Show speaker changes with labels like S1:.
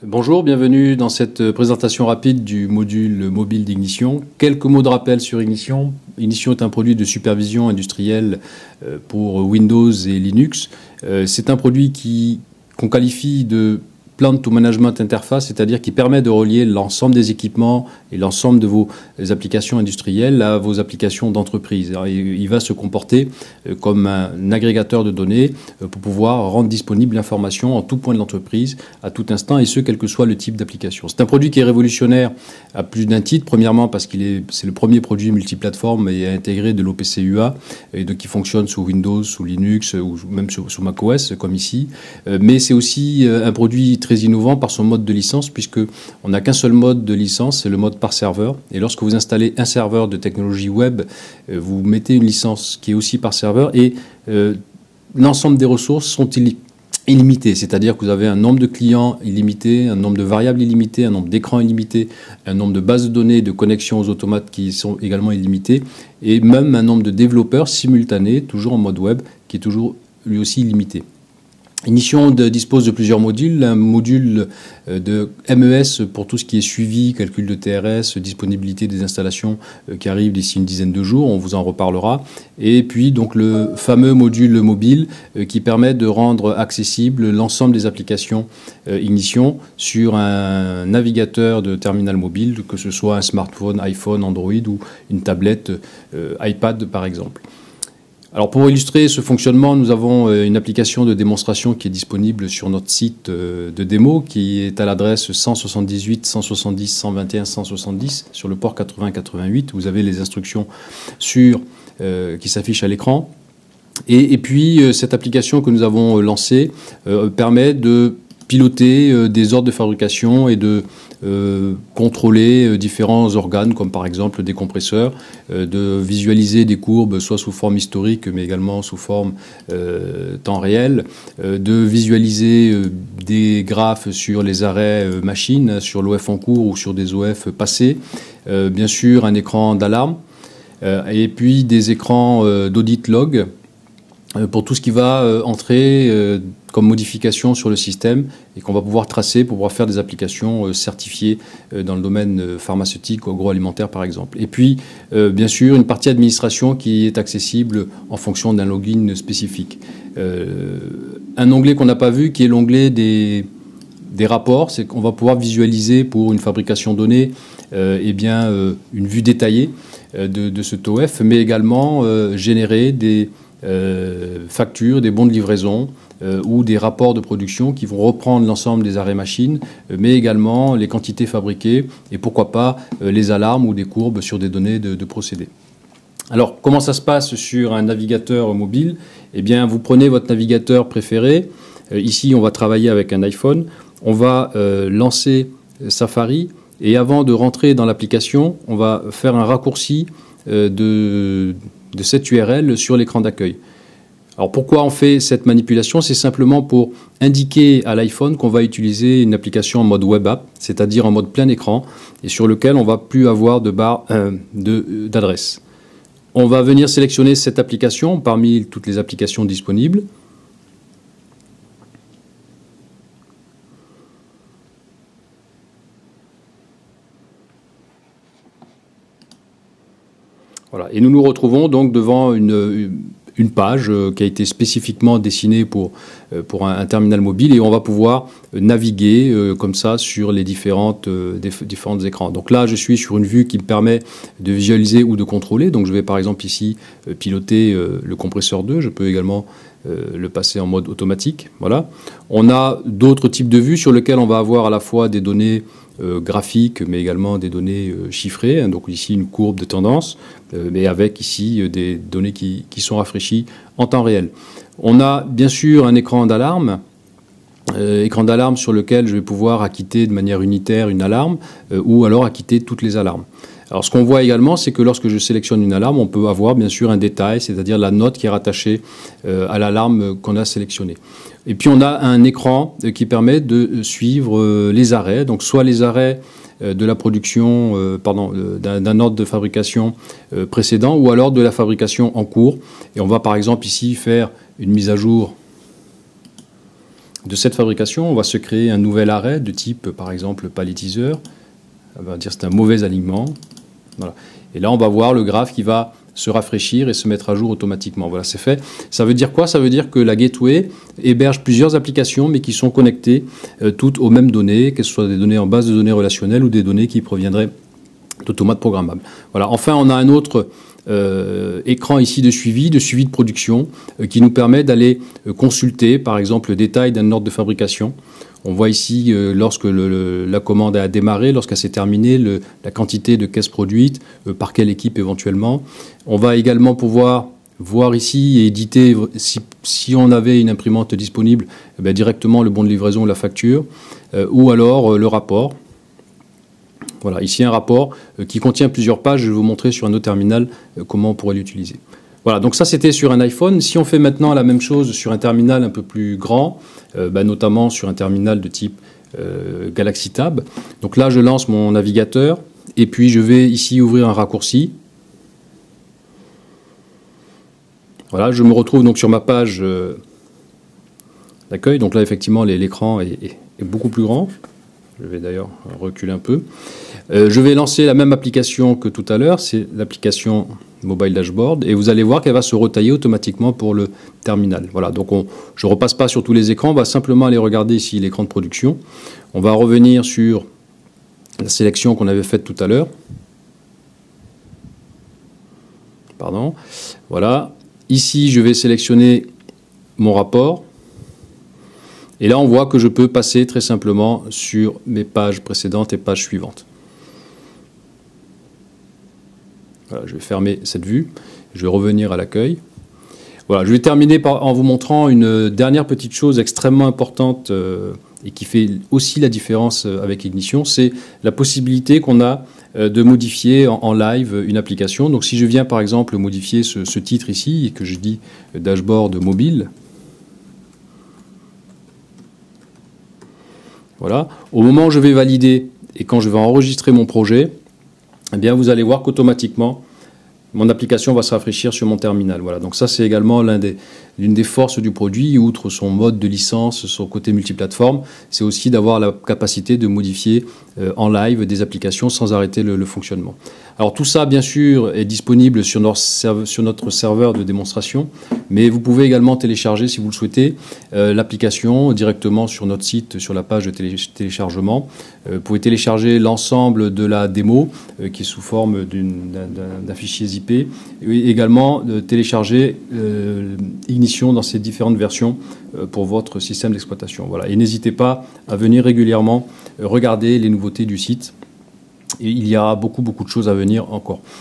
S1: Bonjour, bienvenue dans cette présentation rapide du module mobile d'Ignition. Quelques mots de rappel sur Ignition. Ignition est un produit de supervision industrielle pour Windows et Linux. C'est un produit qu'on qualifie de Plant to Management Interface, c'est-à-dire qui permet de relier l'ensemble des équipements et l'ensemble de vos applications industrielles à vos applications d'entreprise. Il va se comporter comme un agrégateur de données pour pouvoir rendre disponible l'information en tout point de l'entreprise, à tout instant, et ce, quel que soit le type d'application. C'est un produit qui est révolutionnaire à plus d'un titre. Premièrement, parce c'est le premier produit multiplateforme et intégré de l'OPC UA, et qui fonctionne sous Windows, sous Linux ou même sous macOS, comme ici. Mais c'est aussi un produit très innovant par son mode de licence, puisqu'on n'a qu'un seul mode de licence, c'est le mode par serveur. Et lorsque vous installez un serveur de technologie web, vous mettez une licence qui est aussi par serveur, et l'ensemble des ressources sont illimitées. C'est-à-dire que vous avez un nombre de clients illimité, un nombre de variables illimité, un nombre d'écrans illimité, un nombre de bases de données, de connexions aux automates qui sont également illimités, et même un nombre de développeurs simultanés, toujours en mode web, qui est toujours lui aussi illimité. Ignition dispose de plusieurs modules. Un module de MES pour tout ce qui est suivi, calcul de TRS, disponibilité des installations qui arrive d'ici une dizaine de jours, on vous en reparlera. Et puis donc le fameux module mobile qui permet de rendre accessible l'ensemble des applications Ignition sur un navigateur de terminal mobile, que ce soit un smartphone, iPhone, Android ou une tablette iPad par exemple. Alors pour illustrer ce fonctionnement, nous avons une application de démonstration qui est disponible sur notre site de démo, qui est à l'adresse 178.170.121.170 sur le port 80.88. Vous avez les instructions qui s'affichent à l'écran. Et puis cette application que nous avons lancée permet de piloter des ordres de fabrication et de contrôler différents organes, comme par exemple des compresseurs, de visualiser des courbes soit sous forme historique mais également sous forme temps réel, de visualiser des graphes sur les arrêts machines, sur l'OF en cours ou sur des OF passés, bien sûr un écran d'alarme, et puis des écrans d'audit log pour tout ce qui va entrer comme modification sur le système et qu'on va pouvoir tracer pour pouvoir faire des applications certifiées dans le domaine pharmaceutique ou agroalimentaire par exemple. Et puis, bien sûr, une partie administration qui est accessible en fonction d'un login spécifique. Un onglet qu'on n'a pas vu qui est l'onglet des rapports, c'est qu'on va pouvoir visualiser pour une fabrication donnée une vue détaillée de ce TOF, mais également générer des factures, des bons de livraison ou des rapports de production qui vont reprendre l'ensemble des arrêts machines, mais également les quantités fabriquées et pourquoi pas les alarmes ou des courbes sur des données de procédés. Alors, comment ça se passe sur un navigateur mobile? Eh bien, vous prenez votre navigateur préféré. Ici, on va travailler avec un iPhone. On va lancer Safari et avant de rentrer dans l'application, on va faire un raccourci de cette URL sur l'écran d'accueil. Alors pourquoi on fait cette manipulation? C'est simplement pour indiquer à l'iPhone qu'on va utiliser une application en mode web app, c'est-à-dire en mode plein écran, et sur lequel on ne va plus avoir de barre d'adresse. On va venir sélectionner cette application parmi toutes les applications disponibles. Voilà. Et nous nous retrouvons donc devant une page qui a été spécifiquement dessinée pour un terminal mobile et on va pouvoir naviguer comme ça sur les différents écrans. Donc là, je suis sur une vue qui me permet de visualiser ou de contrôler. Donc je vais par exemple ici piloter le compresseur 2. Je peux également le passer en mode automatique. Voilà. On a d'autres types de vues sur lesquelles on va avoir à la fois des données graphiques, mais également des données chiffrées. Donc ici, une courbe de tendance, mais avec ici des données qui sont rafraîchies en temps réel. On a bien sûr un écran d'alarme sur lequel je vais pouvoir acquitter de manière unitaire une alarme ou alors acquitter toutes les alarmes. Alors ce qu'on voit également, c'est que lorsque je sélectionne une alarme, on peut avoir bien sûr un détail, c'est-à-dire la note qui est rattachée à l'alarme qu'on a sélectionnée. Et puis on a un écran qui permet de suivre les arrêts, donc soit les arrêts de la production, d'un ordre de fabrication précédent ou alors de la fabrication en cours. Et on va par exemple ici faire une mise à jour de cette fabrication, on va se créer un nouvel arrêt de type, par exemple, palettiseur. On va dire que c'est un mauvais alignement. Voilà. Et là, on va voir le graphe qui va se rafraîchir et se mettre à jour automatiquement. Voilà, c'est fait. Ça veut dire quoi? Ça veut dire que la gateway héberge plusieurs applications, mais qui sont connectées toutes aux mêmes données, que ce soit des données en base de données relationnelles ou des données qui proviendraient d'automates programmables. Voilà. Enfin, on a un autre écran ici de suivi de production, qui nous permet d'aller consulter, par exemple, le détail d'un ordre de fabrication. On voit ici, lorsque la commande a démarré, lorsqu'elle s'est terminée, la quantité de caisses produites, par quelle équipe éventuellement. On va également pouvoir voir ici et éditer, si on avait une imprimante disponible, directement le bon de livraison ou la facture, ou alors le rapport. Voilà, ici un rapport qui contient plusieurs pages. Je vais vous montrer sur un autre terminal comment on pourrait l'utiliser. Voilà, donc ça c'était sur un iPhone. Si on fait maintenant la même chose sur un terminal un peu plus grand, notamment sur un terminal de type Galaxy Tab. Donc là je lance mon navigateur et puis je vais ici ouvrir un raccourci. Voilà, je me retrouve donc sur ma page d'accueil. Donc là effectivement l'écran est beaucoup plus grand. Je vais d'ailleurs reculer un peu. Je vais lancer la même application que tout à l'heure, c'est l'application Mobile Dashboard, et vous allez voir qu'elle va se retailler automatiquement pour le terminal. Voilà, donc je ne repasse pas sur tous les écrans, on va simplement aller regarder ici l'écran de production. On va revenir sur la sélection qu'on avait faite tout à l'heure. Pardon. Voilà. Ici, je vais sélectionner mon rapport. Et là, on voit que je peux passer très simplement sur mes pages précédentes et pages suivantes. Voilà, je vais fermer cette vue. Je vais revenir à l'accueil. Voilà, je vais terminer en vous montrant une dernière petite chose extrêmement importante et qui fait aussi la différence avec Ignition, c'est la possibilité qu'on a de modifier en live une application. Donc si je viens par exemple modifier ce titre ici et que je dis dashboard mobile, voilà. Au moment où je vais valider et quand je vais enregistrer mon projet, eh bien vous allez voir qu'automatiquement, mon application va se rafraîchir sur mon terminal. Voilà. Donc ça, c'est également l'une des forces du produit, outre son mode de licence, son côté multiplateforme, c'est aussi d'avoir la capacité de modifier en live des applications sans arrêter le fonctionnement. Alors tout ça, bien sûr, est disponible sur notre serveur de démonstration, mais vous pouvez également télécharger, si vous le souhaitez, l'application directement sur notre site, sur la page de téléchargement. Vous pouvez télécharger l'ensemble de la démo, qui est sous forme d'un fichier zip, et également télécharger Ignition dans ses différentes versions pour votre système d'exploitation. Voilà. Et n'hésitez pas à venir régulièrement regarder les nouveautés du site. Et il y a beaucoup de choses à venir encore.